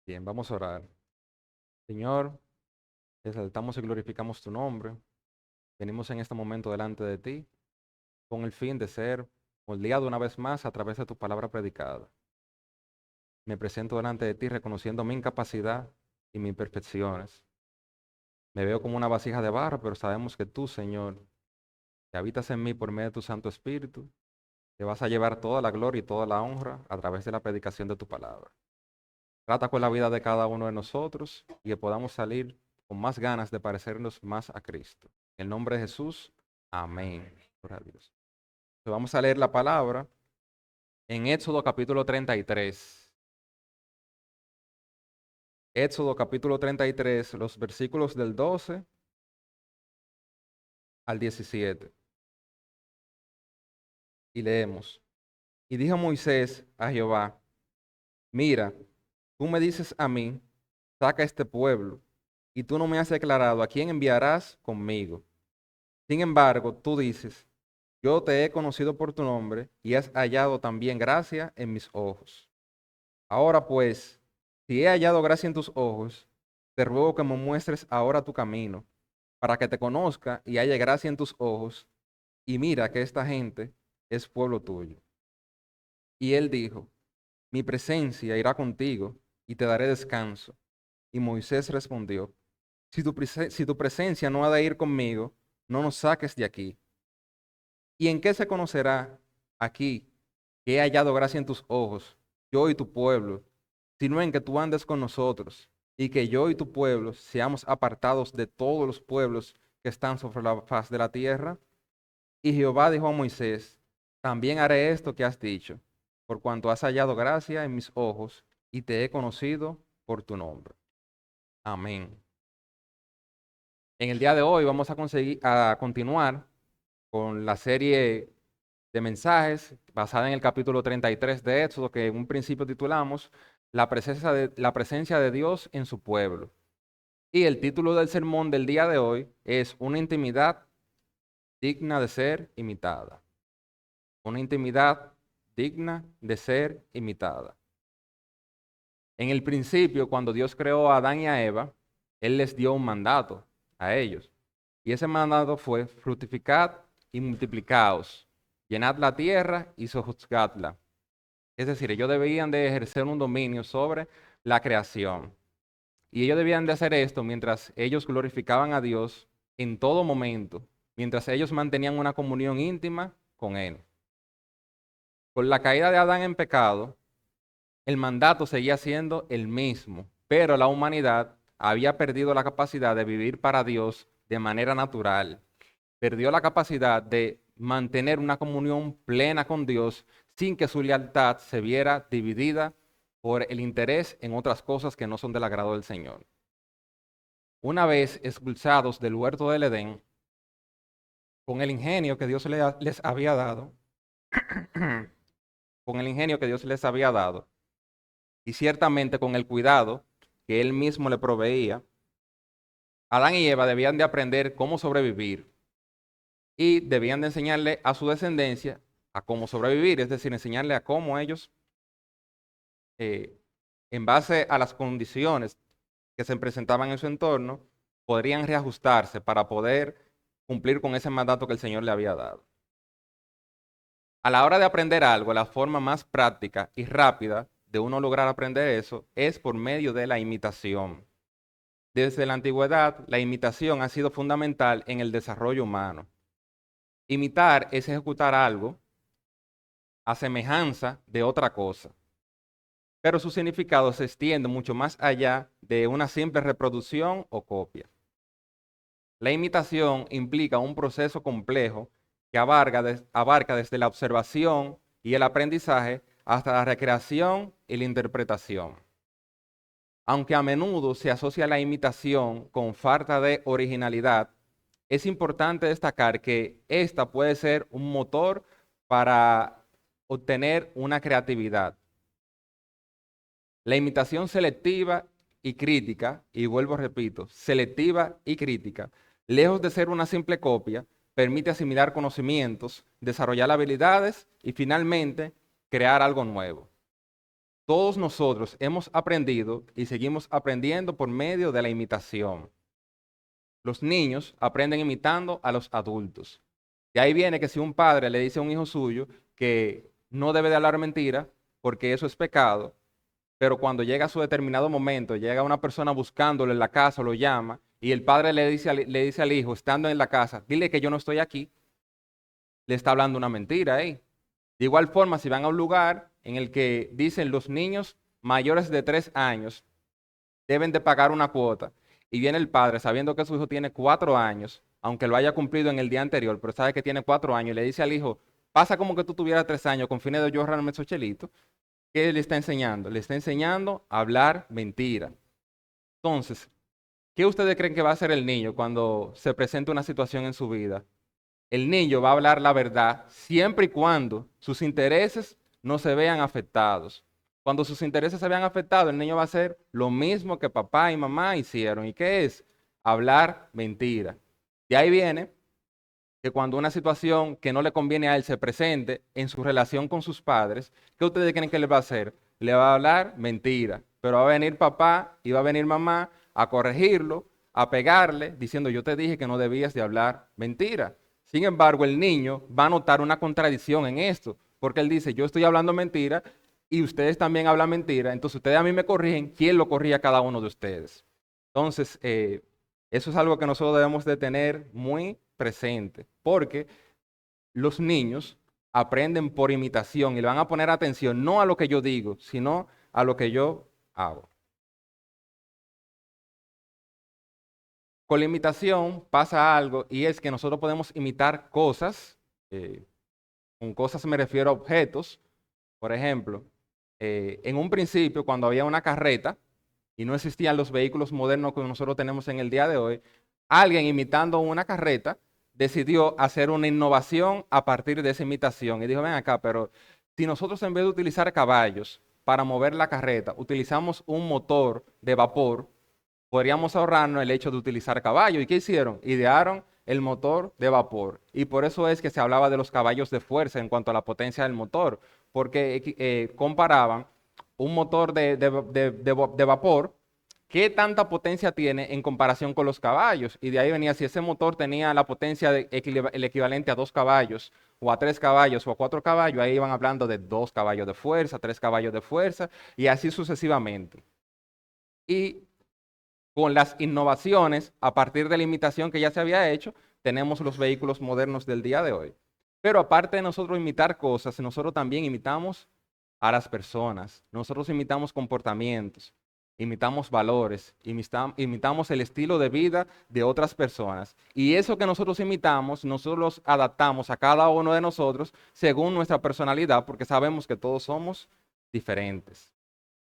Bien, vamos a orar. Señor, exaltamos y glorificamos tu nombre. Venimos en este momento delante de ti con el fin de ser moldeado una vez más a través de tu palabra predicada. Me presento delante de ti reconociendo mi incapacidad y mis imperfecciones. Me veo como una vasija de barro, pero sabemos que tú, Señor, que habitas en mí por medio de tu Santo Espíritu, te vas a llevar toda la gloria y toda la honra a través de la predicación de tu palabra. Trata con la vida de cada uno de nosotros y que podamos salir con más ganas de parecernos más a Cristo. En el nombre de Jesús, amén. Gloria a Dios. Entonces vamos a leer la palabra en Éxodo capítulo 33. Éxodo capítulo 33, los versículos del 12 al 17. Y leemos. Y dijo Moisés a Jehová, mira, tú me dices a mí, saca este pueblo, y tú no me has declarado a quién enviarás conmigo. Sin embargo, tú dices, yo te he conocido por tu nombre y has hallado también gracia en mis ojos. Ahora pues, si he hallado gracia en tus ojos, te ruego que me muestres ahora tu camino, para que te conozca y haya gracia en tus ojos, y mira que esta gente es pueblo tuyo. Y él dijo, mi presencia irá contigo y te daré descanso. Y Moisés respondió, si tu presencia no ha de ir conmigo, no nos saques de aquí. ¿Y en qué se conocerá aquí que he hallado gracia en tus ojos, yo y tu pueblo, sino en que tú andes con nosotros y que yo y tu pueblo seamos apartados de todos los pueblos que están sobre la faz de la tierra? Y Jehová dijo a Moisés, también haré esto que has dicho, por cuanto has hallado gracia en mis ojos y te he conocido por tu nombre. Amén. En el día de hoy vamos a continuar con la serie de mensajes basada en el capítulo 33 de Éxodo, que en un principio titulamos la presencia de Dios en su pueblo. Y el título del sermón del día de hoy es Una intimidad digna de ser imitada. Una intimidad digna de ser imitada. En el principio, cuando Dios creó a Adán y a Eva, Él les dio un mandato a ellos. Y ese mandato fue fructificad y multiplicaos, llenad la tierra y sojuzgadla. Es decir, ellos debían de ejercer un dominio sobre la creación. Y ellos debían de hacer esto mientras ellos glorificaban a Dios en todo momento, mientras ellos mantenían una comunión íntima con Él. Con la caída de Adán en pecado, el mandato seguía siendo el mismo, pero la humanidad había perdido la capacidad de vivir para Dios de manera natural. Perdió la capacidad de mantener una comunión plena con Dios sin que su lealtad se viera dividida por el interés en otras cosas que no son del agrado del Señor. Una vez expulsados del huerto del Edén, con el ingenio que Dios les había dado, con el ingenio que Dios les había dado, y ciertamente con el cuidado que Él mismo le proveía, Adán y Eva debían de aprender cómo sobrevivir y debían de enseñarle a su descendencia a cómo sobrevivir, es decir, enseñarle a cómo ellos, eh, en base a las condiciones que se presentaban en su entorno, podrían reajustarse para poder cumplir con ese mandato que el Señor le había dado. A la hora de aprender algo, la forma más práctica y rápida de uno lograr aprender eso es por medio de la imitación. Desde la antigüedad, la imitación ha sido fundamental en el desarrollo humano. Imitar es ejecutar algo a semejanza de otra cosa, pero su significado se extiende mucho más allá de una simple reproducción o copia. La imitación implica un proceso complejo que abarca desde la observación y el aprendizaje hasta la recreación y la interpretación. Aunque a menudo se asocia la imitación con falta de originalidad, es importante destacar que esta puede ser un motor para obtener una creatividad. La imitación selectiva y crítica, y vuelvo repito, selectiva y crítica, lejos de ser una simple copia, permite asimilar conocimientos, desarrollar habilidades y finalmente crear algo nuevo. todos nosotros hemos aprendido y seguimos aprendiendo por medio de la imitación. Los niños aprenden imitando a los adultos. De ahí viene que si un padre le dice a un hijo suyo que no debe de hablar mentira porque eso es pecado, pero cuando llega a su determinado momento, llega una persona buscándolo en la casa, lo llama, y el padre le dice al hijo, estando en la casa, dile que yo no estoy aquí, le está hablando una mentira ahí. De igual forma, si van a un lugar en el que dicen los niños mayores de 3 años deben de pagar una cuota, y viene el padre sabiendo que su hijo tiene 4 años, aunque lo haya cumplido en el día anterior, pero sabe que tiene 4 años, y le dice al hijo, pasa como que tú tuvieras 3 años con fines de yo ahorrarme esos chelitos. ¿Qué le está enseñando? Le está enseñando a hablar mentira. Entonces, ¿qué ustedes creen que va a hacer el niño cuando se presente una situación en su vida? El niño va a hablar la verdad siempre y cuando sus intereses no se vean afectados. Cuando sus intereses se vean afectados, el niño va a hacer lo mismo que papá y mamá hicieron. ¿Y qué es? Hablar mentira. De ahí viene que cuando una situación que no le conviene a él se presente en su relación con sus padres, ¿qué ustedes creen que le va a hacer? Le va a hablar mentira, pero va a venir papá y va a venir mamá a corregirlo, a pegarle, diciendo yo te dije que no debías de hablar mentira. Sin embargo, el niño va a notar una contradicción en esto, porque él dice yo estoy hablando mentira y ustedes también hablan mentira, entonces ustedes a mí me corrigen, ¿quién lo corrige a cada uno de ustedes? Entonces, eso es algo que nosotros debemos de tener muy presente, porque los niños aprenden por imitación y le van a poner atención no a lo que yo digo, sino a lo que yo hago. Con la imitación pasa algo y es que nosotros podemos imitar cosas, con cosas me refiero a objetos. Por ejemplo, en un principio cuando había una carreta y no existían los vehículos modernos que nosotros tenemos en el día de hoy, alguien imitando una carreta decidió hacer una innovación a partir de esa imitación y dijo, ven acá, pero si nosotros en vez de utilizar caballos para mover la carreta, utilizamos un motor de vapor, podríamos ahorrarnos el hecho de utilizar caballos. ¿Y qué hicieron? Idearon el motor de vapor. Y por eso es que se hablaba de los caballos de fuerza en cuanto a la potencia del motor, porque comparaban un motor de vapor, qué tanta potencia tiene en comparación con los caballos. Y de ahí venía, si ese motor tenía la potencia el equivalente a 2 caballos, o a 3 caballos, o a 4 caballos, ahí iban hablando de 2 caballos de fuerza, 3 caballos de fuerza, y así sucesivamente. Y con las innovaciones, a partir de la imitación que ya se había hecho, tenemos los vehículos modernos del día de hoy. Pero aparte de nosotros imitar cosas, nosotros también imitamos a las personas, nosotros imitamos comportamientos, imitamos valores, imitamos el estilo de vida de otras personas. Y eso que nosotros imitamos, nosotros los adaptamos a cada uno de nosotros según nuestra personalidad, porque sabemos que todos somos diferentes.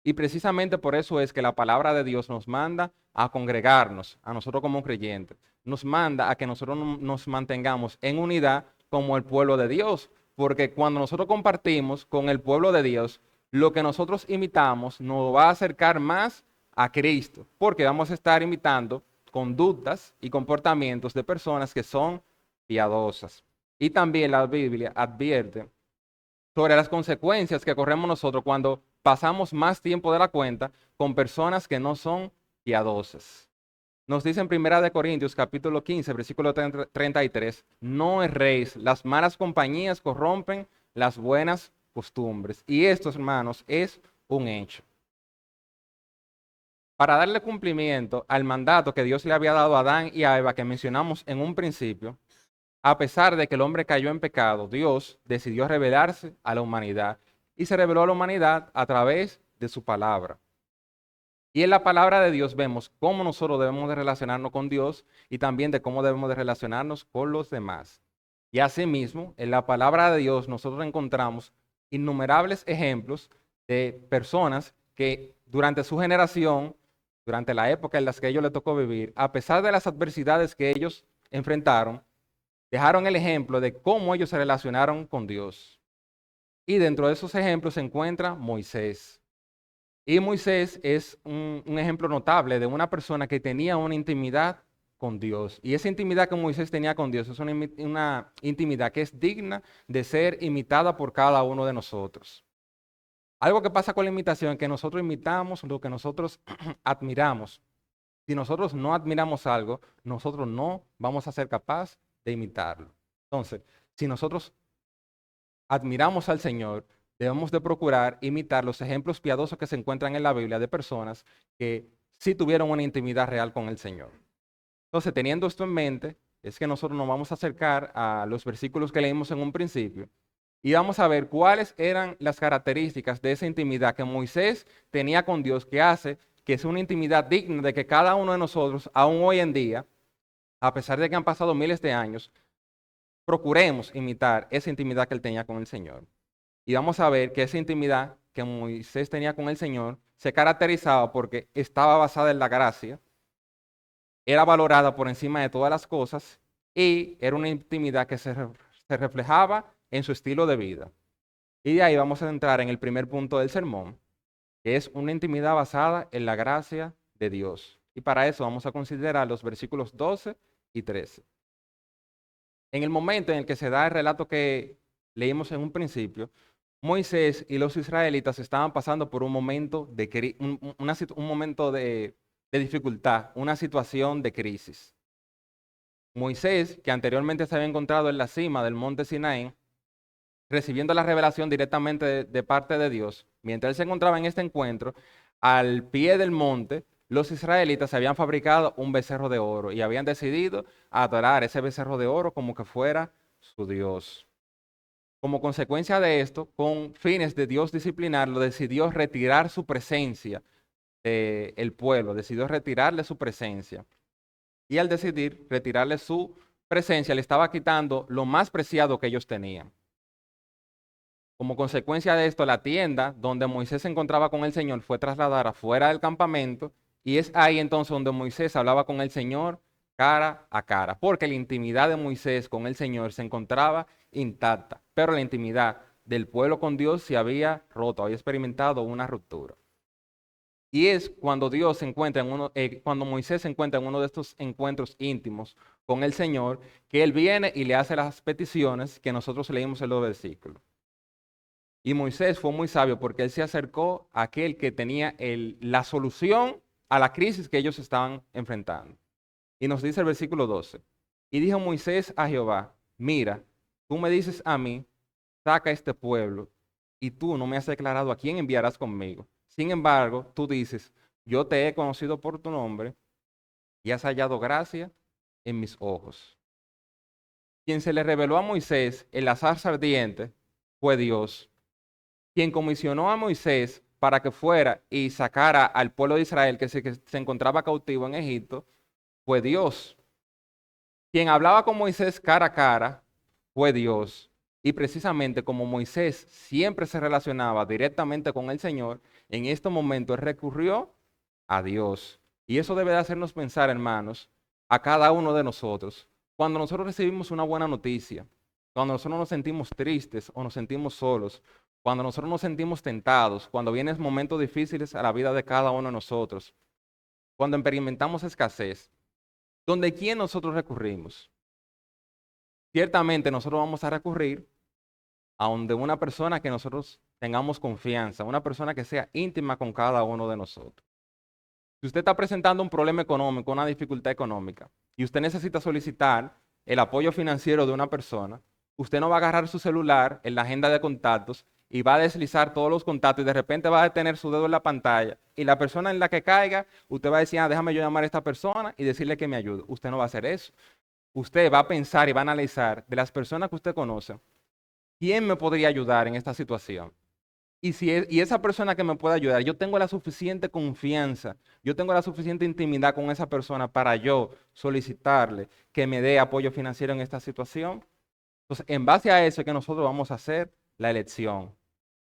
Y precisamente por eso es que la palabra de Dios nos manda a congregarnos, a nosotros como creyentes. Nos manda a que nosotros nos mantengamos en unidad como el pueblo de Dios. Porque cuando nosotros compartimos con el pueblo de Dios, lo que nosotros imitamos nos va a acercar más a Cristo. Porque vamos a estar imitando conductas y comportamientos de personas que son piadosas. Y también la Biblia advierte sobre las consecuencias que corremos nosotros cuando pasamos más tiempo de la cuenta con personas que no son piadosas. Nos dice en Primera de Corintios capítulo 15, versículo 33, no erréis, las malas compañías corrompen las buenas costumbres. Y esto, hermanos, es un hecho. Para darle cumplimiento al mandato que Dios le había dado a Adán y a Eva que mencionamos en un principio, a pesar de que el hombre cayó en pecado, Dios decidió revelarse a la humanidad y se reveló a la humanidad a través de su palabra. Y en la palabra de Dios vemos cómo nosotros debemos de relacionarnos con Dios y también de cómo debemos de relacionarnos con los demás. Y asimismo, en la palabra de Dios nosotros encontramos innumerables ejemplos de personas que durante su generación, durante la época en la que a ellos les tocó vivir, a pesar de las adversidades que ellos enfrentaron, dejaron el ejemplo de cómo ellos se relacionaron con Dios. Y dentro de esos ejemplos se encuentra Moisés. Y Moisés es un ejemplo notable de una persona que tenía una intimidad con Dios. Y esa intimidad que Moisés tenía con Dios es una intimidad que es digna de ser imitada por cada uno de nosotros. Algo que pasa con la imitación es que nosotros imitamos lo que nosotros admiramos. Si nosotros no admiramos algo, nosotros no vamos a ser capaces de imitarlo. Entonces, si nosotros admiramos al Señor, debemos de procurar imitar los ejemplos piadosos que se encuentran en la Biblia de personas que sí tuvieron una intimidad real con el Señor. Entonces, teniendo esto en mente, es que nosotros nos vamos a acercar a los versículos que leímos en un principio y vamos a ver cuáles eran las características de esa intimidad que Moisés tenía con Dios, que hace que es una intimidad digna de que cada uno de nosotros, aún hoy en día, a pesar de que han pasado miles de años, procuremos imitar esa intimidad que él tenía con el Señor. Y vamos a ver que esa intimidad que Moisés tenía con el Señor se caracterizaba porque estaba basada en la gracia, era valorada por encima de todas las cosas y era una intimidad que se reflejaba en su estilo de vida. Y de ahí vamos a entrar en el primer punto del sermón, que es una intimidad basada en la gracia de Dios. Y para eso vamos a considerar los versículos 12 y 13. En el momento en el que se da el relato que leímos en un principio, Moisés y los israelitas estaban pasando por un momento un momento de dificultad, una situación de crisis. Moisés, que anteriormente se había encontrado en la cima del monte Sinaí, recibiendo la revelación directamente de parte de Dios, mientras él se encontraba en este encuentro, al pie del monte, los israelitas se habían fabricado un becerro de oro y habían decidido adorar ese becerro de oro como que fuera su Dios. Como consecuencia de esto, con fines de Dios disciplinarlo, decidió retirar su presencia del pueblo, decidió retirarle su presencia. Y al decidir retirarle su presencia, le estaba quitando lo más preciado que ellos tenían. Como consecuencia de esto, la tienda donde Moisés se encontraba con el Señor fue trasladada fuera del campamento y es ahí entonces donde Moisés hablaba con el Señor cara a cara, porque la intimidad de Moisés con el Señor se encontraba intacta, pero la intimidad del pueblo con Dios se había roto, había experimentado una ruptura. Y es cuando Dios se encuentra cuando Moisés se encuentra en uno de estos encuentros íntimos con el Señor, que él viene y le hace las peticiones que nosotros leímos en los versículos. Y Moisés fue muy sabio porque él se acercó a aquel que tenía la solución a la crisis que ellos estaban enfrentando. Y nos dice el versículo 12. Y dijo Moisés a Jehová, mira, tú me dices a mí, saca este pueblo, y tú no me has declarado a quién enviarás conmigo. Sin embargo, tú dices, yo te he conocido por tu nombre y has hallado gracia en mis ojos. Quien se le reveló a Moisés en la zarza ardiente fue Dios, quien comisionó a Moisés para que fuera y sacara al pueblo de Israel que se encontraba cautivo en Egipto, fue Dios. Quien hablaba con Moisés cara a cara fue Dios. Y precisamente como Moisés siempre se relacionaba directamente con el Señor, en este momento él recurrió a Dios. Y eso debe de hacernos pensar, hermanos, a cada uno de nosotros. Cuando nosotros recibimos una buena noticia, cuando nosotros nos sentimos tristes o nos sentimos solos, cuando nosotros nos sentimos tentados, cuando vienen momentos difíciles a la vida de cada uno de nosotros, cuando experimentamos escasez, ¿donde quién nosotros recurrimos? Ciertamente nosotros vamos a recurrir a donde una persona que nosotros tengamos confianza, una persona que sea íntima con cada uno de nosotros. Si usted está presentando un problema económico, una dificultad económica, y usted necesita solicitar el apoyo financiero de una persona, usted no va a agarrar su celular en la agenda de contactos y va a deslizar todos los contactos y de repente va a detener su dedo en la pantalla y la persona en la que caiga, usted va a decir, déjame yo llamar a esta persona y decirle que me ayude. Usted no va a hacer eso. Usted va a pensar y va a analizar de las personas que usted conoce, ¿quién me podría ayudar en esta situación? Y esa persona que me puede ayudar, yo tengo la suficiente confianza, yo tengo la suficiente intimidad con esa persona para yo solicitarle que me dé apoyo financiero en esta situación. Entonces, en base a eso es que nosotros vamos a hacer la elección.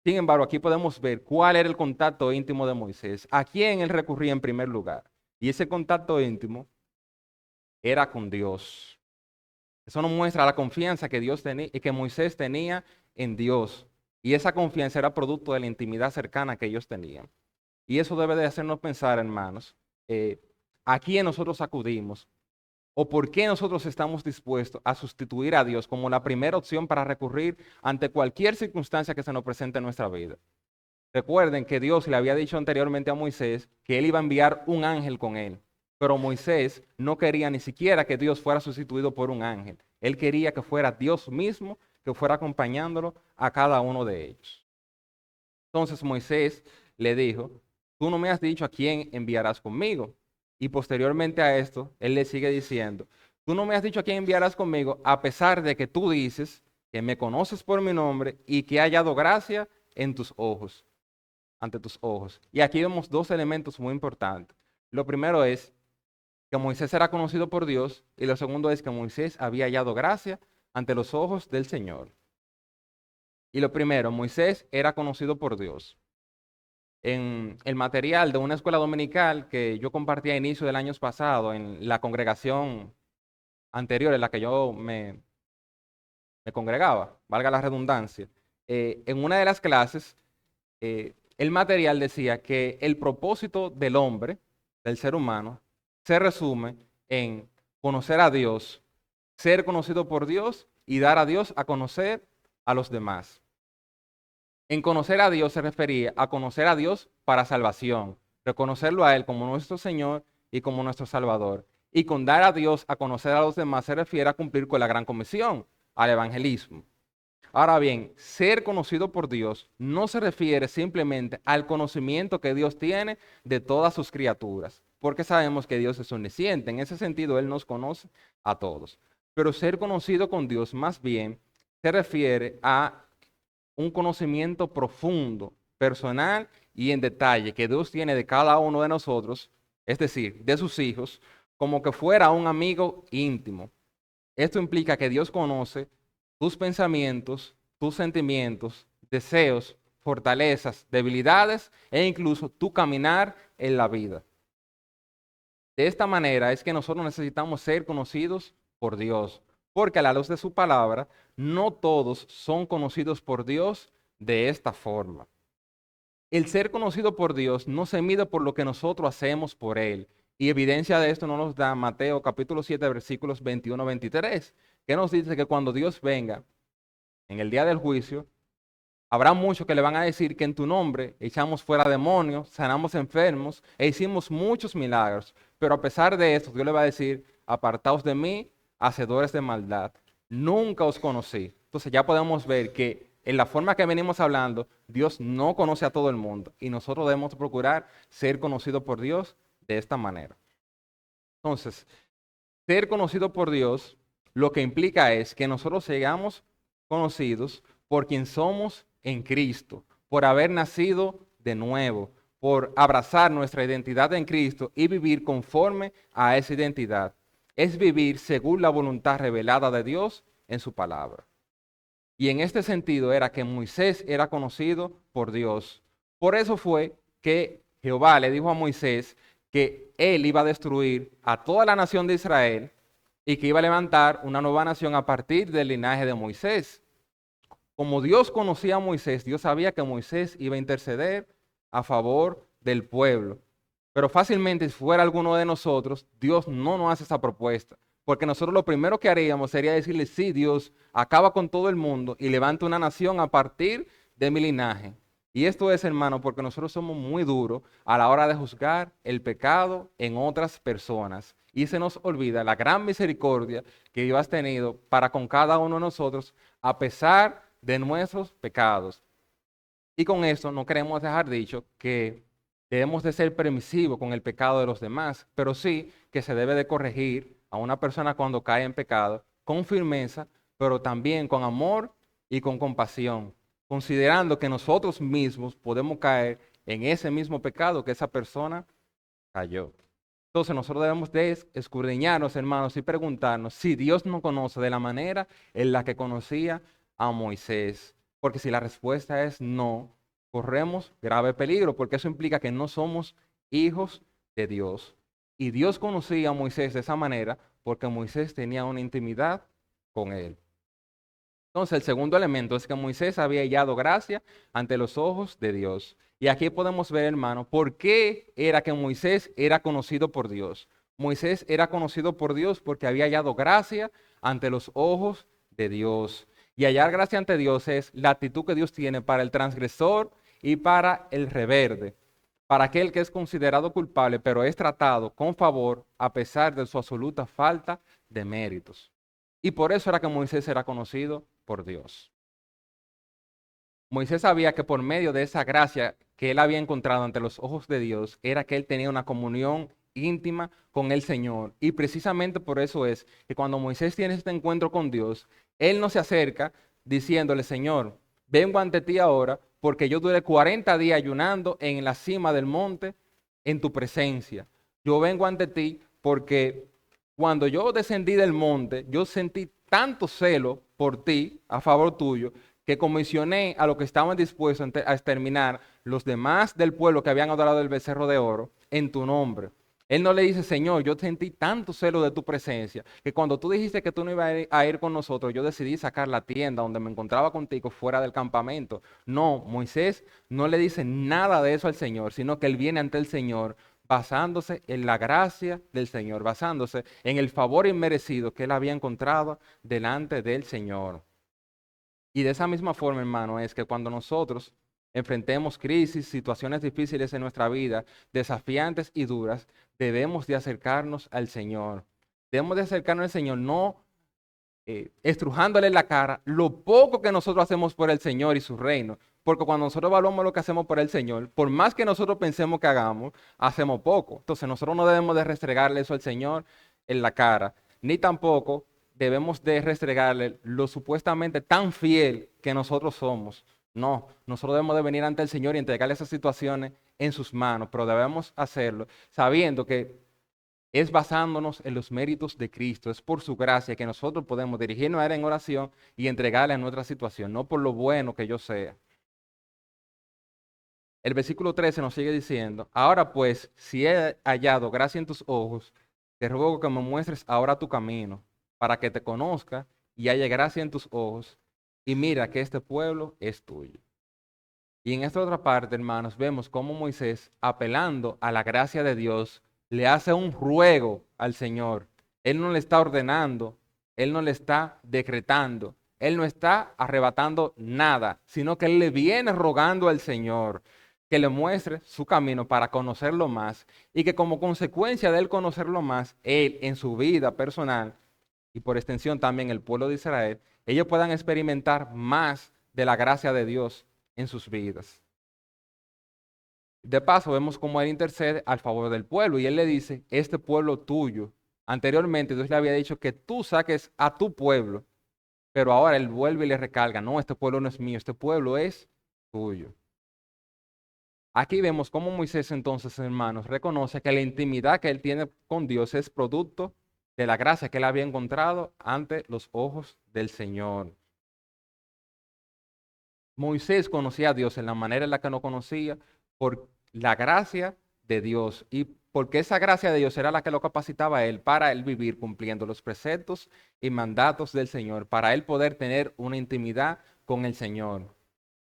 Sin embargo, aquí podemos ver cuál era el contacto íntimo de Moisés, a quién él recurría en primer lugar. Y ese contacto íntimo era con Dios. Eso nos muestra la confianza que Dios tenía y que Moisés tenía en Dios. Y esa confianza era producto de la intimidad cercana que ellos tenían. Y eso debe de hacernos pensar, hermanos, a quién nosotros acudimos o por qué nosotros estamos dispuestos a sustituir a Dios como la primera opción para recurrir ante cualquier circunstancia que se nos presente en nuestra vida. Recuerden que Dios le había dicho anteriormente a Moisés que él iba a enviar un ángel con él, pero Moisés no quería ni siquiera que Dios fuera sustituido por un ángel. Él quería que fuera Dios mismo que fuera acompañándolo a cada uno de ellos. Entonces Moisés le dijo, tú no me has dicho a quién enviarás conmigo. Y posteriormente a esto, él le sigue diciendo, tú no me has dicho a quién enviarás conmigo, a pesar de que tú dices que me conoces por mi nombre y que he hallado gracia en tus ojos, ante tus ojos. Y aquí vemos dos elementos muy importantes. Lo primero es que Moisés era conocido por Dios y lo segundo es que Moisés había hallado gracia ante los ojos del Señor. Y lo primero, Moisés era conocido por Dios. En el material de una escuela dominical que yo compartí a inicio del año pasado en la congregación anterior en la que yo me congregaba, valga la redundancia, en una de las clases, el material decía que el propósito del hombre, del ser humano, se resume en conocer a Dios, ser conocido por Dios y dar a Dios a conocer a los demás. En conocer a Dios se refería a conocer a Dios para salvación, reconocerlo a Él como nuestro Señor y como nuestro Salvador. Y con dar a Dios a conocer a los demás se refiere a cumplir con la gran comisión, al evangelismo. Ahora bien, ser conocido por Dios no se refiere simplemente al conocimiento que Dios tiene de todas sus criaturas, porque sabemos que Dios es omnisciente. En ese sentido, Él nos conoce a todos. Pero ser conocido con Dios más bien se refiere a un conocimiento profundo, personal y en detalle que Dios tiene de cada uno de nosotros, es decir, de sus hijos, como que fuera un amigo íntimo. Esto implica que Dios conoce tus pensamientos, tus sentimientos, deseos, fortalezas, debilidades e incluso tu caminar en la vida. De esta manera es que nosotros necesitamos ser conocidos por Dios, porque a la luz de su palabra, no todos son conocidos por Dios de esta forma. El ser conocido por Dios no se mide por lo que nosotros hacemos por Él. Y evidencia de esto nos da Mateo capítulo 7, versículos 21-23, que nos dice que cuando Dios venga en el día del juicio, habrá muchos que le van a decir que en tu nombre echamos fuera demonios, sanamos enfermos e hicimos muchos milagros. Pero a pesar de esto, Dios le va a decir, apartaos de mí, hacedores de maldad. Nunca os conocí. Entonces ya podemos ver que en la forma que venimos hablando, Dios no conoce a todo el mundo y nosotros debemos procurar ser conocidos por Dios de esta manera. Entonces, ser conocido por Dios lo que implica es que nosotros seamos conocidos por quien somos en Cristo, por haber nacido de nuevo, por abrazar nuestra identidad en Cristo y vivir conforme a esa identidad. Es vivir según la voluntad revelada de Dios en su palabra. Y en este sentido era que Moisés era conocido por Dios. Por eso fue que Jehová le dijo a Moisés que él iba a destruir a toda la nación de Israel y que iba a levantar una nueva nación a partir del linaje de Moisés. Como Dios conocía a Moisés, Dios sabía que Moisés iba a interceder a favor del pueblo. Pero fácilmente, si fuera alguno de nosotros, Dios no nos hace esa propuesta. Porque nosotros lo primero que haríamos sería decirle, sí, Dios, acaba con todo el mundo y levanta una nación a partir de mi linaje. Y esto es, hermano, porque nosotros somos muy duros a la hora de juzgar el pecado en otras personas. Y se nos olvida la gran misericordia que Dios ha tenido para con cada uno de nosotros, a pesar de nuestros pecados. Y con esto no queremos dejar dicho que debemos de ser permisivos con el pecado de los demás, pero sí que se debe de corregir a una persona cuando cae en pecado con firmeza, pero también con amor y con compasión, considerando que nosotros mismos podemos caer en ese mismo pecado que esa persona cayó. Entonces nosotros debemos de escudriñarnos, hermanos, y preguntarnos si Dios nos conoce de la manera en la que conocía a Moisés. Porque si la respuesta es no, corremos grave peligro, porque eso implica que no somos hijos de Dios. Y Dios conocía a Moisés de esa manera porque Moisés tenía una intimidad con él. Entonces, el segundo elemento es que Moisés había hallado gracia ante los ojos de Dios. Y aquí podemos ver, hermano, por qué era que Moisés era conocido por Dios. Moisés era conocido por Dios porque había hallado gracia ante los ojos de Dios. Y hallar gracia ante Dios es la actitud que Dios tiene para el transgresor y para el reverde, para aquel que es considerado culpable, pero es tratado con favor a pesar de su absoluta falta de méritos. Y por eso era que Moisés era conocido por Dios. Moisés sabía que por medio de esa gracia que él había encontrado ante los ojos de Dios, era que él tenía una comunión íntima con el Señor. Y precisamente por eso es que cuando Moisés tiene este encuentro con Dios, él no se acerca diciéndole, Señor, vengo ante ti ahora porque yo duré 40 días ayunando en la cima del monte en tu presencia. Yo vengo ante ti porque cuando yo descendí del monte, yo sentí tanto celo por ti, a favor tuyo, que comisioné a los que estaban dispuestos a exterminar los demás del pueblo que habían adorado el becerro de oro en tu nombre. Él no le dice, Señor, yo sentí tanto celo de tu presencia, que cuando tú dijiste que tú no ibas a ir con nosotros, yo decidí sacar la tienda donde me encontraba contigo fuera del campamento. No, Moisés no le dice nada de eso al Señor, sino que él viene ante el Señor basándose en la gracia del Señor, basándose en el favor inmerecido que él había encontrado delante del Señor. Y de esa misma forma, hermano, es que cuando nosotros enfrentemos crisis, situaciones difíciles en nuestra vida, desafiantes y duras, debemos de acercarnos al Señor. Debemos de acercarnos al Señor, no estrujándole la cara lo poco que nosotros hacemos por el Señor y su reino. Porque cuando nosotros evaluamos lo que hacemos por el Señor, por más que nosotros pensemos que hagamos, hacemos poco. Entonces nosotros no debemos de restregarle eso al Señor en la cara, ni tampoco debemos de restregarle lo supuestamente tan fiel que nosotros somos. No, nosotros debemos de venir ante el Señor y entregarle esas situaciones en sus manos, pero debemos hacerlo sabiendo que es basándonos en los méritos de Cristo, es por su gracia que nosotros podemos dirigirnos a Él en oración y entregarle a nuestra situación, no por lo bueno que yo sea. El versículo 13 nos sigue diciendo, ahora pues, si he hallado gracia en tus ojos, te ruego que me muestres ahora tu camino, para que te conozca y haya gracia en tus ojos, y mira que este pueblo es tuyo. Y en esta otra parte, hermanos, vemos cómo Moisés, apelando a la gracia de Dios, le hace un ruego al Señor. Él no le está ordenando, él no le está decretando, él no está arrebatando nada, sino que él le viene rogando al Señor que le muestre su camino para conocerlo más y que como consecuencia de él conocerlo más, él en su vida personal y por extensión también el pueblo de Israel, ellos puedan experimentar más de la gracia de Dios en sus vidas. De paso, vemos cómo él intercede al favor del pueblo y él le dice, este pueblo tuyo. Anteriormente Dios le había dicho que tú saques a tu pueblo, pero ahora él vuelve y le recalca, no, este pueblo no es mío, este pueblo es tuyo. Aquí vemos cómo Moisés entonces, hermanos, reconoce que la intimidad que él tiene con Dios es producto de la gracia que él había encontrado ante los ojos del Señor. Moisés conocía a Dios en la manera en la que no conocía por la gracia de Dios y porque esa gracia de Dios era la que lo capacitaba a él para él vivir cumpliendo los preceptos y mandatos del Señor, para él poder tener una intimidad con el Señor.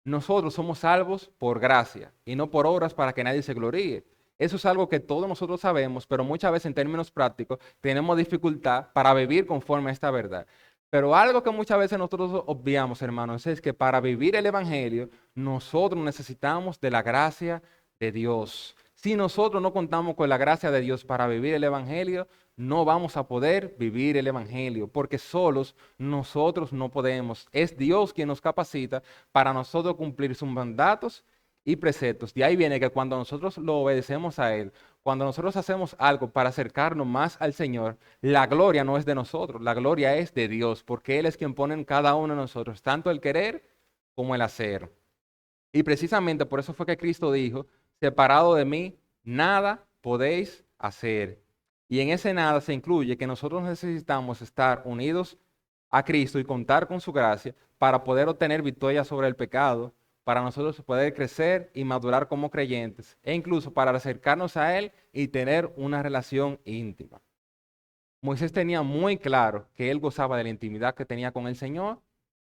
Nosotros somos salvos por gracia y no por obras para que nadie se gloríe. Eso es algo que todos nosotros sabemos, pero muchas veces en términos prácticos tenemos dificultad para vivir conforme a esta verdad. Pero algo que muchas veces nosotros obviamos, hermanos, es que para vivir el Evangelio nosotros necesitamos de la gracia de Dios. Si nosotros no contamos con la gracia de Dios para vivir el Evangelio, no vamos a poder vivir el Evangelio, porque solos nosotros no podemos. Es Dios quien nos capacita para nosotros cumplir sus mandatos y preceptos. De ahí viene que cuando nosotros lo obedecemos a Él, cuando nosotros hacemos algo para acercarnos más al Señor, la gloria no es de nosotros, la gloria es de Dios, porque Él es quien pone en cada uno de nosotros, tanto el querer como el hacer. Y precisamente por eso fue que Cristo dijo, separado de mí, nada podéis hacer. Y en ese nada se incluye que nosotros necesitamos estar unidos a Cristo y contar con su gracia para poder obtener victoria sobre el pecado, para nosotros poder crecer y madurar como creyentes, e incluso para acercarnos a Él y tener una relación íntima. Moisés tenía muy claro que él gozaba de la intimidad que tenía con el Señor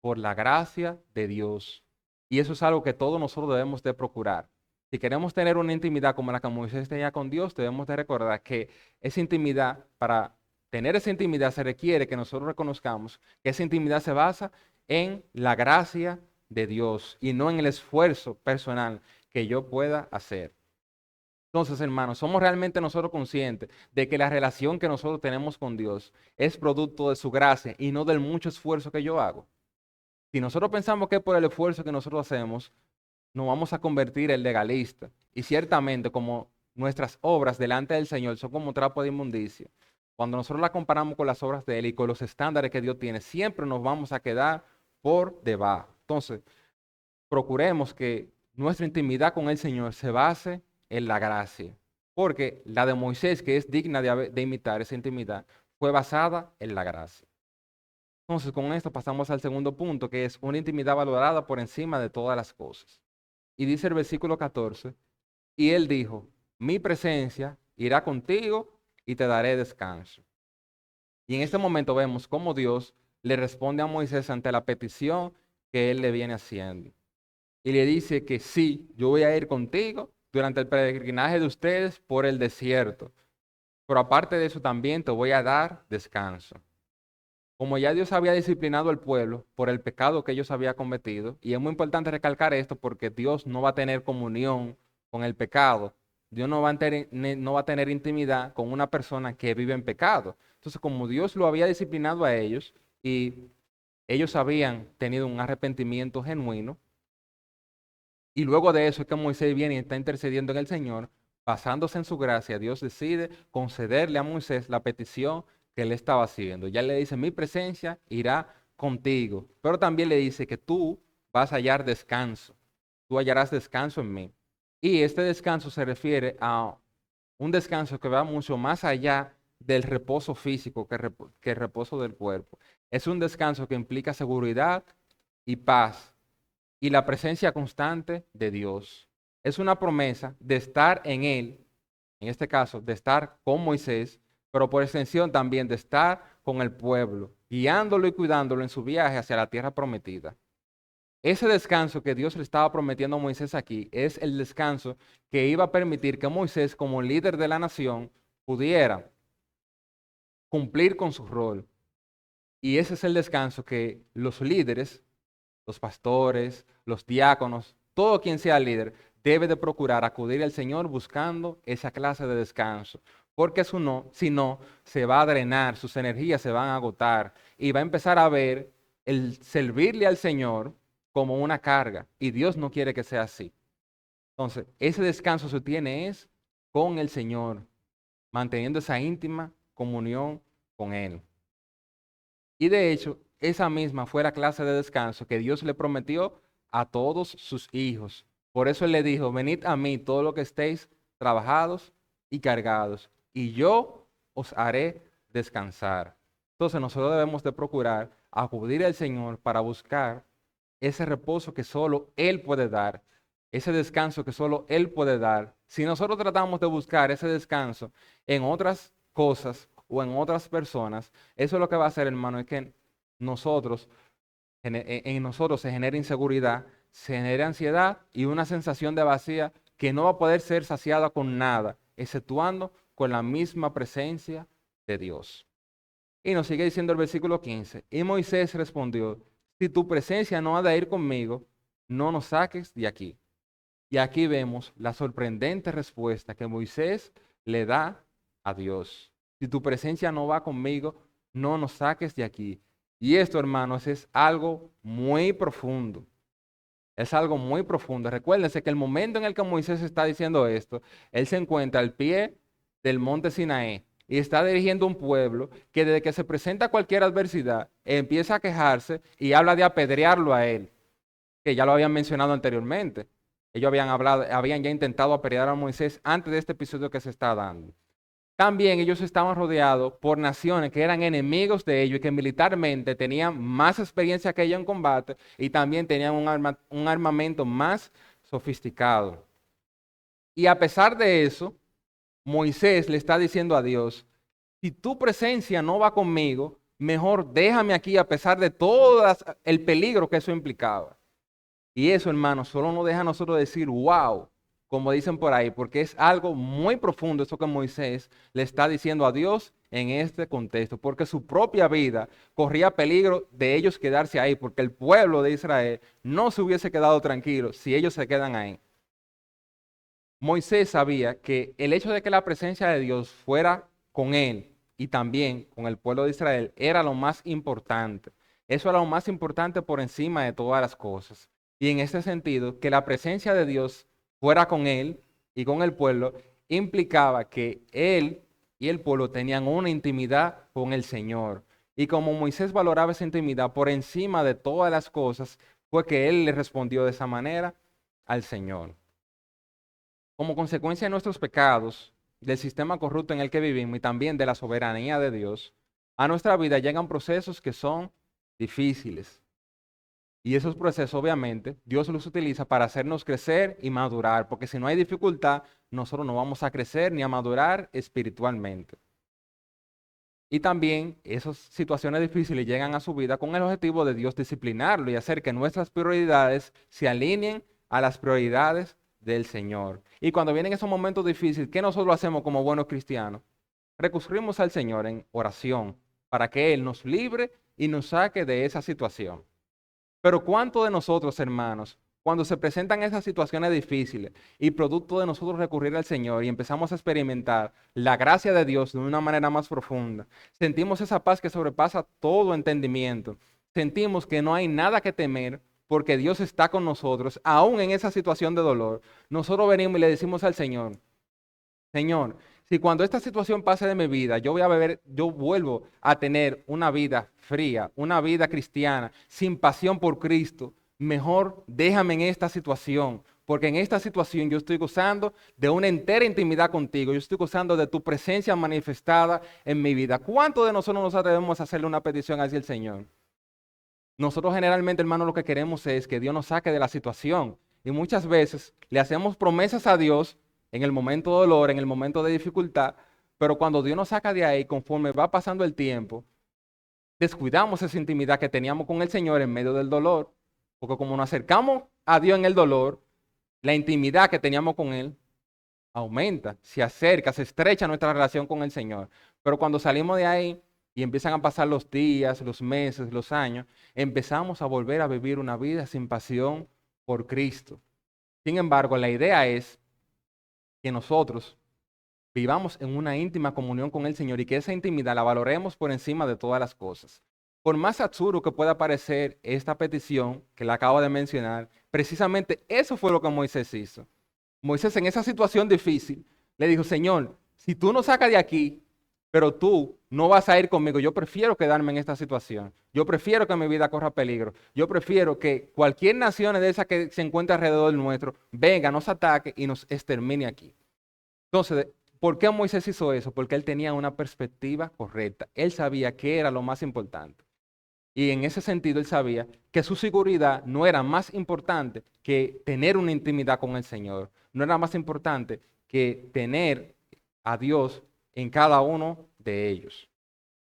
por la gracia de Dios. Y eso es algo que todos nosotros debemos de procurar. Si queremos tener una intimidad como la que Moisés tenía con Dios, debemos de recordar que esa intimidad, para tener esa intimidad se requiere que nosotros reconozcamos que esa intimidad se basa en la gracia de Dios y no en el esfuerzo personal que yo pueda hacer. Entonces, hermanos, somos realmente nosotros conscientes de que la relación que nosotros tenemos con Dios es producto de su gracia y no del mucho esfuerzo que yo hago. Si nosotros pensamos que es por el esfuerzo que nosotros hacemos, nos vamos a convertir en legalistas. Y ciertamente, como nuestras obras delante del Señor son como trapo de inmundicia, cuando nosotros las comparamos con las obras de Él y con los estándares que Dios tiene, siempre nos vamos a quedar por debajo. Entonces, procuremos que nuestra intimidad con el Señor se base en la gracia, porque la de Moisés, que es digna de imitar esa intimidad, fue basada en la gracia. Entonces, con esto pasamos al segundo punto, que es una intimidad valorada por encima de todas las cosas. Y dice el versículo 14, y él dijo, mi presencia irá contigo y te daré descanso. Y en este momento vemos cómo Dios le responde a Moisés ante la petición que él le viene haciendo. Y le dice que sí, yo voy a ir contigo durante el peregrinaje de ustedes por el desierto. Pero aparte de eso también te voy a dar descanso. Como ya Dios había disciplinado al pueblo por el pecado que ellos habían cometido, y es muy importante recalcar esto porque Dios no va a tener comunión con el pecado. Dios no va a tener intimidad con una persona que vive en pecado. Entonces, como Dios lo había disciplinado a ellos y ellos habían tenido un arrepentimiento genuino, y luego de eso es que Moisés viene y está intercediendo en el Señor, basándose en su gracia, Dios decide concederle a Moisés la petición que él estaba haciendo. Ya le dice, mi presencia irá contigo, pero también le dice que tú vas a hallar descanso, tú hallarás descanso en mí. Y este descanso se refiere a un descanso que va mucho más allá del reposo físico que el reposo del cuerpo. Es un descanso que implica seguridad y paz y la presencia constante de Dios. Es una promesa de estar en Él, en este caso, de estar con Moisés, pero por extensión también de estar con el pueblo, guiándolo y cuidándolo en su viaje hacia la tierra prometida. Ese descanso que Dios le estaba prometiendo a Moisés aquí es el descanso que iba a permitir que Moisés, como líder de la nación, pudiera cumplir con su rol. Y ese es el descanso que los líderes, los pastores, los diáconos, todo quien sea líder, debe de procurar acudir al Señor buscando esa clase de descanso. Porque si no, se va a drenar, sus energías se van a agotar y va a empezar a ver el servirle al Señor como una carga. Y Dios no quiere que sea así. Entonces, ese descanso se tiene es con el Señor, manteniendo esa íntima comunión con Él. Y de hecho, esa misma fue la clase de descanso que Dios le prometió a todos sus hijos. Por eso Él le dijo, venid a mí todos los que estéis trabajados y cargados, y yo os haré descansar. Entonces nosotros debemos de procurar acudir al Señor para buscar ese reposo que solo Él puede dar, ese descanso que solo Él puede dar. Si nosotros tratamos de buscar ese descanso en otras cosas o en otras personas, eso es lo que va a hacer, hermano, es que nosotros, en nosotros se genera inseguridad, se genera ansiedad y una sensación de vacía que no va a poder ser saciada con nada, exceptuando con la misma presencia de Dios. Y nos sigue diciendo el versículo 15, y Moisés respondió, si tu presencia no ha de ir conmigo, no nos saques de aquí. Y aquí vemos la sorprendente respuesta que Moisés le da a Dios. Si tu presencia no va conmigo, no nos saques de aquí. Y esto, hermanos, es algo muy profundo. Es algo muy profundo. Recuérdense que el momento en el que Moisés está diciendo esto, él se encuentra al pie del monte Sinaí y está dirigiendo un pueblo que desde que se presenta cualquier adversidad, empieza a quejarse y habla de apedrearlo a él, que ya lo habían mencionado anteriormente. Ellos habían ya intentado apedrear a Moisés antes de este episodio que se está dando. También ellos estaban rodeados por naciones que eran enemigos de ellos y que militarmente tenían más experiencia que ellos en combate y también tenían un armamento más sofisticado. Y a pesar de eso, Moisés le está diciendo a Dios, si tu presencia no va conmigo, mejor déjame aquí a pesar de todo el peligro que eso implicaba. Y eso, hermanos, solo nos deja a nosotros decir, wow, como dicen por ahí, porque es algo muy profundo eso que Moisés le está diciendo a Dios en este contexto, porque su propia vida corría peligro de ellos quedarse ahí, porque el pueblo de Israel no se hubiese quedado tranquilo si ellos se quedan ahí. Moisés sabía que el hecho de que la presencia de Dios fuera con él y también con el pueblo de Israel era lo más importante. Eso era lo más importante por encima de todas las cosas. Y en ese sentido, que la presencia de Dios fuera con él y con el pueblo implicaba que él y el pueblo tenían una intimidad con el Señor. Y como Moisés valoraba esa intimidad por encima de todas las cosas, fue que él le respondió de esa manera al Señor. Como consecuencia de nuestros pecados, del sistema corrupto en el que vivimos y también de la soberanía de Dios, a nuestra vida llegan procesos que son difíciles. Y esos procesos, obviamente, Dios los utiliza para hacernos crecer y madurar, porque si no hay dificultad, nosotros no vamos a crecer ni a madurar espiritualmente. Y también esas situaciones difíciles llegan a su vida con el objetivo de Dios disciplinarlo y hacer que nuestras prioridades se alineen a las prioridades del Señor. Y cuando vienen esos momentos difíciles, ¿qué nosotros hacemos como buenos cristianos? Recurrimos al Señor en oración para que Él nos libre y nos saque de esa situación. Pero ¿cuántos de nosotros, hermanos, cuando se presentan esas situaciones difíciles y producto de nosotros recurrir al Señor y empezamos a experimentar la gracia de Dios de una manera más profunda, sentimos esa paz que sobrepasa todo entendimiento, sentimos que no hay nada que temer porque Dios está con nosotros, aún en esa situación de dolor, nosotros venimos y le decimos al Señor, Señor, si cuando esta situación pase de mi vida, yo vuelvo a tener una vida fría, una vida cristiana, sin pasión por Cristo, mejor déjame en esta situación, porque en esta situación yo estoy gozando de una entera intimidad contigo, yo estoy gozando de tu presencia manifestada en mi vida. ¿Cuántos de nosotros nos atrevemos a hacerle una petición hacia el Señor? Nosotros generalmente, hermano, lo que queremos es que Dios nos saque de la situación. Y muchas veces le hacemos promesas a Dios en el momento de dolor, en el momento de dificultad, pero cuando Dios nos saca de ahí, conforme va pasando el tiempo, descuidamos esa intimidad que teníamos con el Señor en medio del dolor. Porque como nos acercamos a Dios en el dolor, la intimidad que teníamos con Él aumenta, se acerca, se estrecha nuestra relación con el Señor. Pero cuando salimos de ahí y empiezan a pasar los días, los meses, los años, empezamos a volver a vivir una vida sin pasión por Cristo. Sin embargo, la idea es que nosotros vivamos en una íntima comunión con el Señor y que esa intimidad la valoremos por encima de todas las cosas. Por más absurdo que pueda parecer esta petición que le acabo de mencionar, precisamente eso fue lo que Moisés hizo. Moisés en esa situación difícil le dijo, Señor, si tú nos sacas de aquí, pero tú no vas a ir conmigo, yo prefiero quedarme en esta situación. Yo prefiero que mi vida corra peligro. Yo prefiero que cualquier nación de esa que se encuentre alrededor nuestro venga, nos ataque y nos extermine aquí. Entonces, ¿por qué Moisés hizo eso? Porque él tenía una perspectiva correcta. Él sabía qué era lo más importante. Y en ese sentido él sabía que su seguridad no era más importante que tener una intimidad con el Señor. No era más importante que tener a Dios en cada uno de ellos.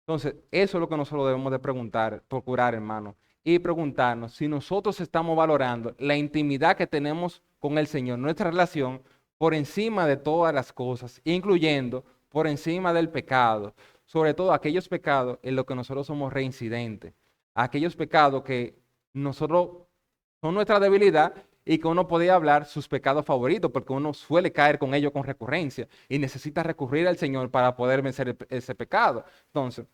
Entonces, eso es lo que nosotros debemos de preguntar, procurar, hermano, y preguntarnos si nosotros estamos valorando la intimidad que tenemos con el Señor, nuestra relación, por encima de todas las cosas, incluyendo por encima del pecado, sobre todo aquellos pecados en los que nosotros somos reincidentes, aquellos pecados que nosotros son nuestra debilidad y que uno podía hablar sus pecados favoritos, porque uno suele caer con ellos con recurrencia y necesita recurrir al Señor para poder vencer ese pecado. Entonces,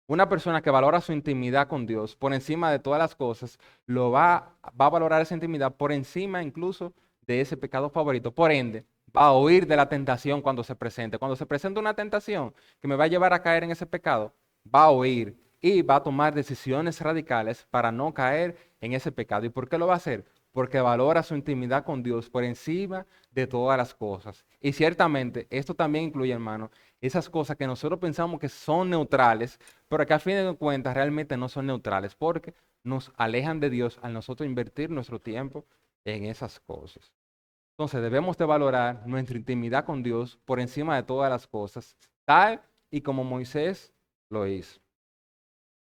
una persona que valora su intimidad con Dios por encima de todas las cosas, va a valorar esa intimidad por encima incluso de ese pecado favorito. Por ende, va a huir de la tentación cuando se presente. Cuando se presenta una tentación que me va a llevar a caer en ese pecado, va a huir y va a tomar decisiones radicales para no caer en ese pecado. ¿Y por qué lo va a hacer? Porque valora su intimidad con Dios por encima de todas las cosas. Y ciertamente, esto también incluye, hermano, esas cosas que nosotros pensamos que son neutrales, pero que a fin de cuentas realmente no son neutrales, porque nos alejan de Dios al nosotros invertir nuestro tiempo en esas cosas. Entonces debemos de valorar nuestra intimidad con Dios por encima de todas las cosas, tal y como Moisés lo hizo.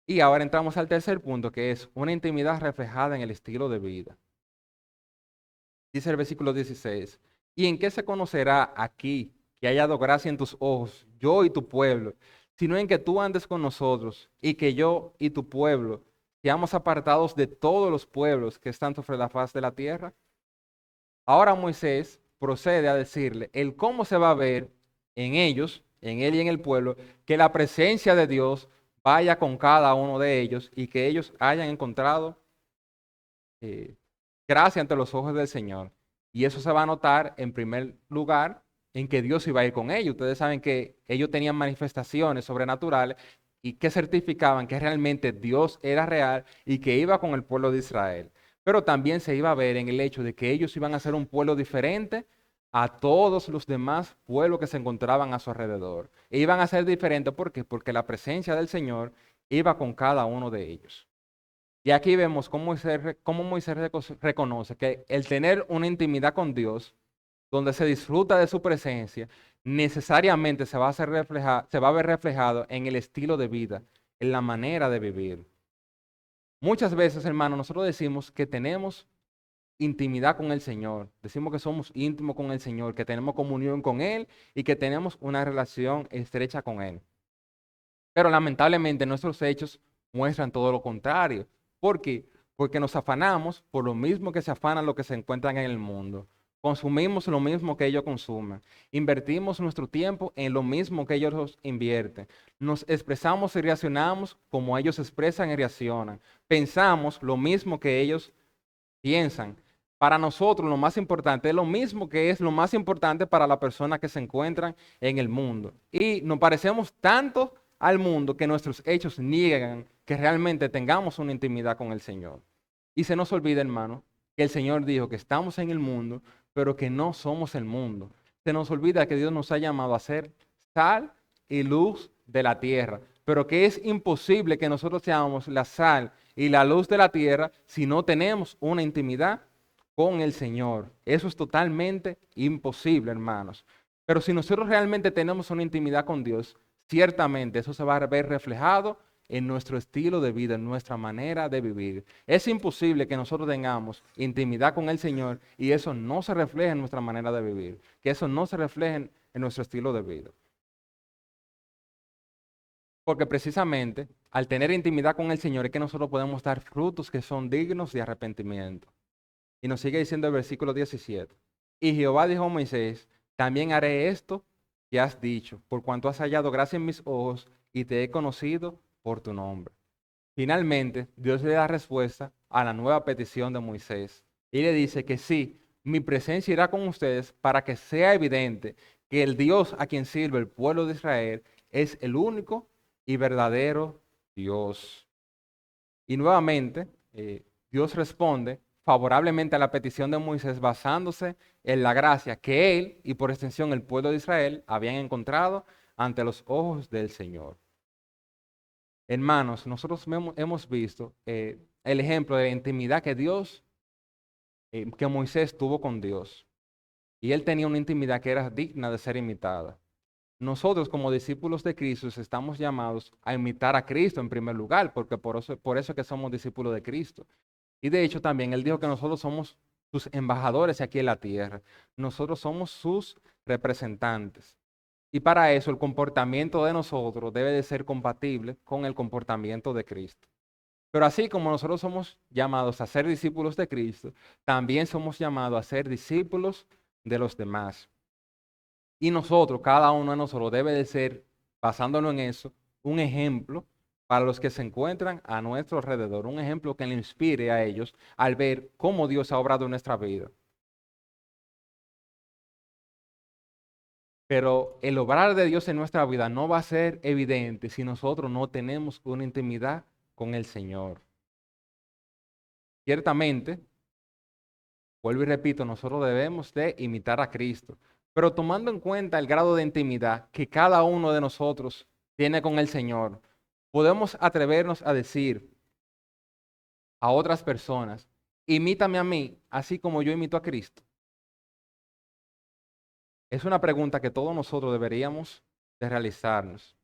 Y ahora entramos al tercer punto, que es una intimidad reflejada en el estilo de vida. Dice el versículo 16, ¿Y en qué se conocerá aquí que haya hallado gracia en tus ojos, yo y tu pueblo, sino en que tú andes con nosotros y que yo y tu pueblo seamos apartados de todos los pueblos que están sobre la faz de la tierra? Ahora Moisés procede a decirle el cómo se va a ver en ellos, en él y en el pueblo, que la presencia de Dios vaya con cada uno de ellos y que ellos hayan encontrado eh, gracia ante los ojos del Señor. Y eso se va a notar en primer lugar en que Dios iba a ir con ellos. Ustedes saben que ellos tenían manifestaciones sobrenaturales y que certificaban que realmente Dios era real y que iba con el pueblo de Israel. Pero también se iba a ver en el hecho de que ellos iban a ser un pueblo diferente a todos los demás pueblos que se encontraban a su alrededor. E iban a ser diferentes, ¿por qué? Porque la presencia del Señor iba con cada uno de ellos. Y aquí vemos cómo Moisés reconoce que el tener una intimidad con Dios, donde se disfruta de su presencia, necesariamente se va a ver reflejado en el estilo de vida, en la manera de vivir. Muchas veces, hermano, nosotros decimos que tenemos intimidad con el Señor, decimos que somos íntimos con el Señor, que tenemos comunión con Él y que tenemos una relación estrecha con Él. Pero lamentablemente nuestros hechos muestran todo lo contrario. ¿Por qué? Porque nos afanamos por lo mismo que se afanan los que se encuentran en el mundo. Consumimos lo mismo que ellos consumen. Invertimos nuestro tiempo en lo mismo que ellos invierten. Nos expresamos y reaccionamos como ellos expresan y reaccionan. Pensamos lo mismo que ellos piensan. Para nosotros lo más importante es lo mismo que es lo más importante para las personas que se encuentran en el mundo. Y nos parecemos tanto al mundo que nuestros hechos niegan que realmente tengamos una intimidad con el Señor. Y se nos olvida, hermano, que el Señor dijo que estamos en el mundo, pero que no somos el mundo. Se nos olvida que Dios nos ha llamado a ser sal y luz de la tierra, pero que es imposible que nosotros seamos la sal y la luz de la tierra si no tenemos una intimidad con el Señor. Eso es totalmente imposible, hermanos. Pero si nosotros realmente tenemos una intimidad con Dios, ciertamente eso se va a ver reflejado en nuestro estilo de vida, en nuestra manera de vivir. Es imposible que nosotros tengamos intimidad con el Señor y eso no se refleje en nuestra manera de vivir, que eso no se refleje en nuestro estilo de vida. Porque precisamente al tener intimidad con el Señor es que nosotros podemos dar frutos que son dignos de arrepentimiento. Y nos sigue diciendo el versículo 17. Y Jehová dijo a Moisés, también haré esto que has dicho, por cuanto has hallado gracia en mis ojos y te he conocido por tu nombre. Finalmente, Dios le da respuesta a la nueva petición de Moisés y le dice que sí, mi presencia irá con ustedes para que sea evidente que el Dios a quien sirve el pueblo de Israel es el único y verdadero Dios. Y nuevamente, Dios responde favorablemente a la petición de Moisés basándose en la gracia que él y por extensión el pueblo de Israel habían encontrado ante los ojos del Señor. Hermanos, nosotros hemos visto el ejemplo de intimidad que Moisés tuvo con Dios. Y él tenía una intimidad que era digna de ser imitada. Nosotros como discípulos de Cristo estamos llamados a imitar a Cristo en primer lugar, porque por eso que somos discípulos de Cristo. Y de hecho también Él dijo que nosotros somos sus embajadores aquí en la tierra. Nosotros somos sus representantes. Y para eso el comportamiento de nosotros debe de ser compatible con el comportamiento de Cristo. Pero así como nosotros somos llamados a ser discípulos de Cristo, también somos llamados a ser discípulos de los demás. Y nosotros, cada uno de nosotros debe de ser, basándonos en eso, un ejemplo para los que se encuentran a nuestro alrededor, un ejemplo que le inspire a ellos al ver cómo Dios ha obrado en nuestra vida. Pero el obrar de Dios en nuestra vida no va a ser evidente si nosotros no tenemos una intimidad con el Señor. Ciertamente, vuelvo y repito, nosotros debemos de imitar a Cristo, pero tomando en cuenta el grado de intimidad que cada uno de nosotros tiene con el Señor, podemos atrevernos a decir a otras personas, imítame a mí, así como yo imito a Cristo. Es una pregunta que todos nosotros deberíamos de realizarnos.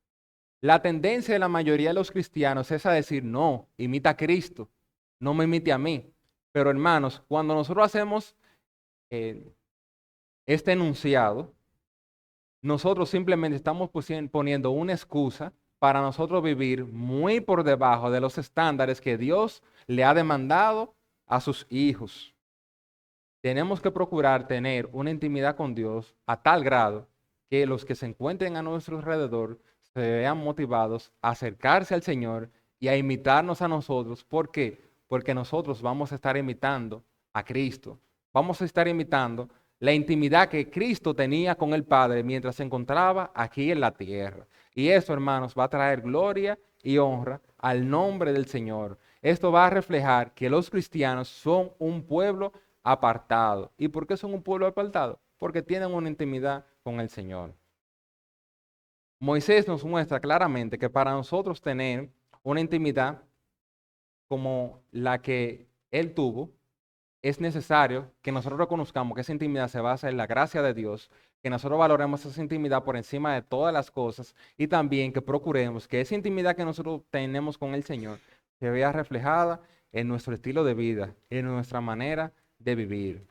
La tendencia de la mayoría de los cristianos es a decir, no, imita a Cristo, no me imite a mí. Pero hermanos, cuando nosotros hacemos este enunciado, nosotros simplemente estamos poniendo una excusa para nosotros vivir muy por debajo de los estándares que Dios le ha demandado a sus hijos. Tenemos que procurar tener una intimidad con Dios a tal grado que los que se encuentren a nuestro alrededor se vean motivados a acercarse al Señor y a imitarnos a nosotros. ¿Por qué? Porque nosotros vamos a estar imitando a Cristo. Vamos a estar imitando la intimidad que Cristo tenía con el Padre mientras se encontraba aquí en la tierra. Y eso, hermanos, va a traer gloria y honra al nombre del Señor. Esto va a reflejar que los cristianos son un pueblo apartado. ¿Y por qué son un pueblo apartado? Porque tienen una intimidad con el Señor. Moisés nos muestra claramente que para nosotros tener una intimidad como la que él tuvo, es necesario que nosotros reconozcamos que esa intimidad se basa en la gracia de Dios, que nosotros valoremos esa intimidad por encima de todas las cosas y también que procuremos que esa intimidad que nosotros tenemos con el Señor se vea reflejada en nuestro estilo de vida, en nuestra manera de vivir.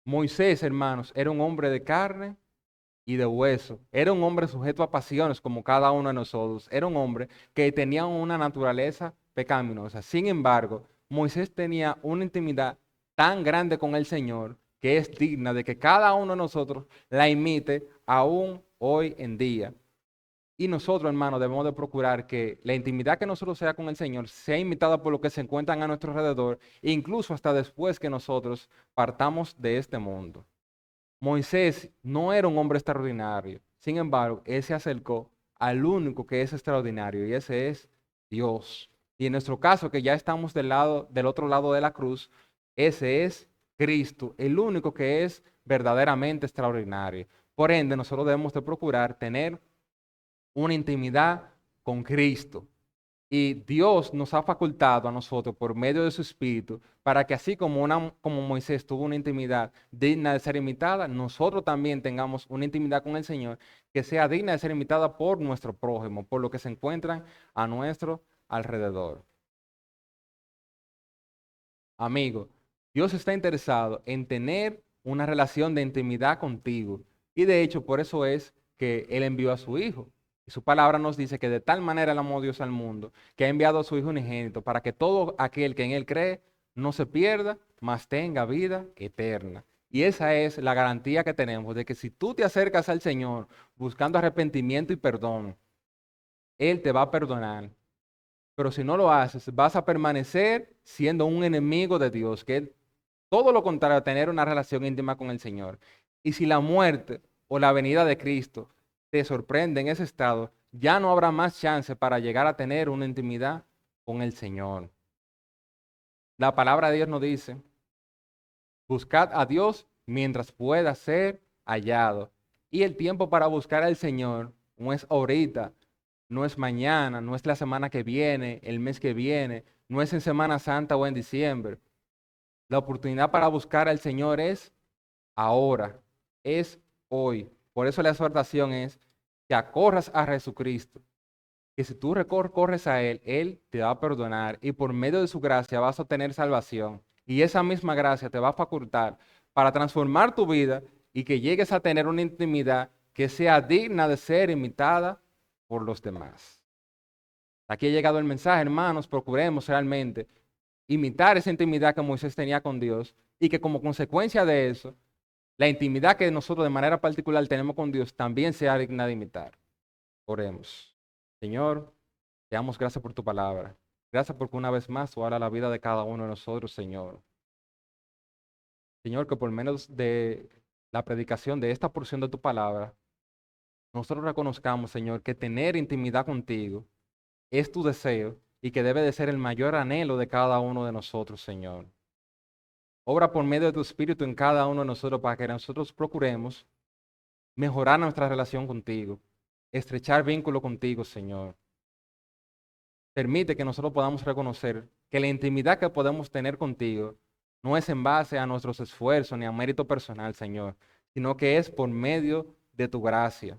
Moisés, hermanos, era un hombre de carne y de hueso. Era un hombre sujeto a pasiones como cada uno de nosotros. Era un hombre que tenía una naturaleza pecaminosa. Sin embargo, Moisés tenía una intimidad tan grande con el Señor que es digna de que cada uno de nosotros la imite aún hoy en día. Y nosotros, hermanos, debemos de procurar que la intimidad que nosotros sea con el Señor sea imitada por los que se encuentran a nuestro alrededor, incluso hasta después que nosotros partamos de este mundo. Moisés no era un hombre extraordinario. Sin embargo, él se acercó al único que es extraordinario y ese es Dios. Y en nuestro caso, que ya estamos del otro lado de la cruz, ese es Cristo, el único que es verdaderamente extraordinario. Por ende, nosotros debemos de procurar tener una intimidad con Cristo. Y Dios nos ha facultado a nosotros por medio de su Espíritu para que así como Moisés tuvo una intimidad digna de ser imitada, nosotros también tengamos una intimidad con el Señor que sea digna de ser imitada por nuestro prójimo, por lo que se encuentran a nuestro alrededor. Amigo, Dios está interesado en tener una relación de intimidad contigo. Y de hecho, por eso es que Él envió a su Hijo. Y su palabra nos dice que de tal manera el amó Dios al mundo, que ha enviado a su Hijo unigénito, para que todo aquel que en Él cree no se pierda, mas tenga vida eterna. Y esa es la garantía que tenemos de que si tú te acercas al Señor buscando arrepentimiento y perdón, Él te va a perdonar. Pero si no lo haces, vas a permanecer siendo un enemigo de Dios, que es todo lo contrario a tener una relación íntima con el Señor. Y si la muerte o la venida de Cristo te sorprende en ese estado, ya no habrá más chance para llegar a tener una intimidad con el Señor. La palabra de Dios nos dice, buscad a Dios mientras pueda ser hallado. Y el tiempo para buscar al Señor no es ahorita, no es mañana, no es la semana que viene, el mes que viene, no es en Semana Santa o en diciembre. La oportunidad para buscar al Señor es ahora, es hoy. Por eso la exhortación es que acorras a Jesucristo, que si tú corres a Él te va a perdonar y por medio de su gracia vas a tener salvación. Y esa misma gracia te va a facultar para transformar tu vida y que llegues a tener una intimidad que sea digna de ser imitada por los demás. Aquí ha llegado el mensaje, hermanos, procuremos realmente imitar esa intimidad que Moisés tenía con Dios y que como consecuencia de eso, la intimidad que nosotros de manera particular tenemos con Dios también sea digna de imitar. Oremos. Señor, te damos gracias por tu palabra. Gracias porque una vez más tú hablas la vida de cada uno de nosotros, Señor. Señor, que por menos de la predicación de esta porción de tu palabra, nosotros reconozcamos, Señor, que tener intimidad contigo es tu deseo y que debe de ser el mayor anhelo de cada uno de nosotros, Señor. Obra por medio de tu Espíritu en cada uno de nosotros para que nosotros procuremos mejorar nuestra relación contigo, estrechar vínculo contigo, Señor. Permite que nosotros podamos reconocer que la intimidad que podemos tener contigo no es en base a nuestros esfuerzos ni a mérito personal, Señor, sino que es por medio de tu gracia.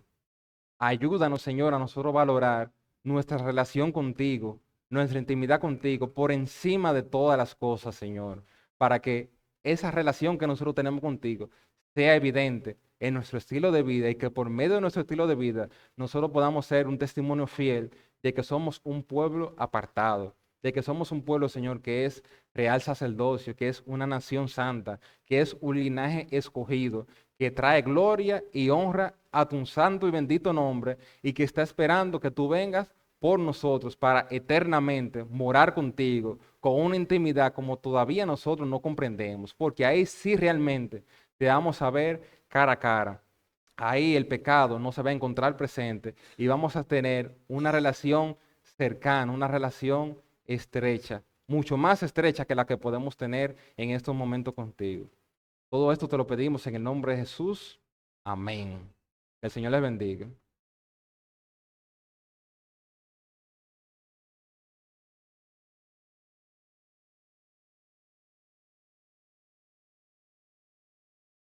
Ayúdanos, Señor, a nosotros valorar nuestra relación contigo, nuestra intimidad contigo, por encima de todas las cosas, Señor, para que esa relación que nosotros tenemos contigo sea evidente en nuestro estilo de vida y que por medio de nuestro estilo de vida nosotros podamos ser un testimonio fiel de que somos un pueblo apartado, de que somos un pueblo, Señor, que es real sacerdocio, que es una nación santa, que es un linaje escogido, que trae gloria y honra a tu santo y bendito nombre y que está esperando que tú vengas por nosotros para eternamente morar contigo con una intimidad como todavía nosotros no comprendemos, porque ahí sí realmente te vamos a ver cara a cara. Ahí el pecado no se va a encontrar presente y vamos a tener una relación cercana, una relación estrecha, mucho más estrecha que la que podemos tener en estos momentos contigo. Todo esto te lo pedimos en el nombre de Jesús. Amén. El Señor les bendiga.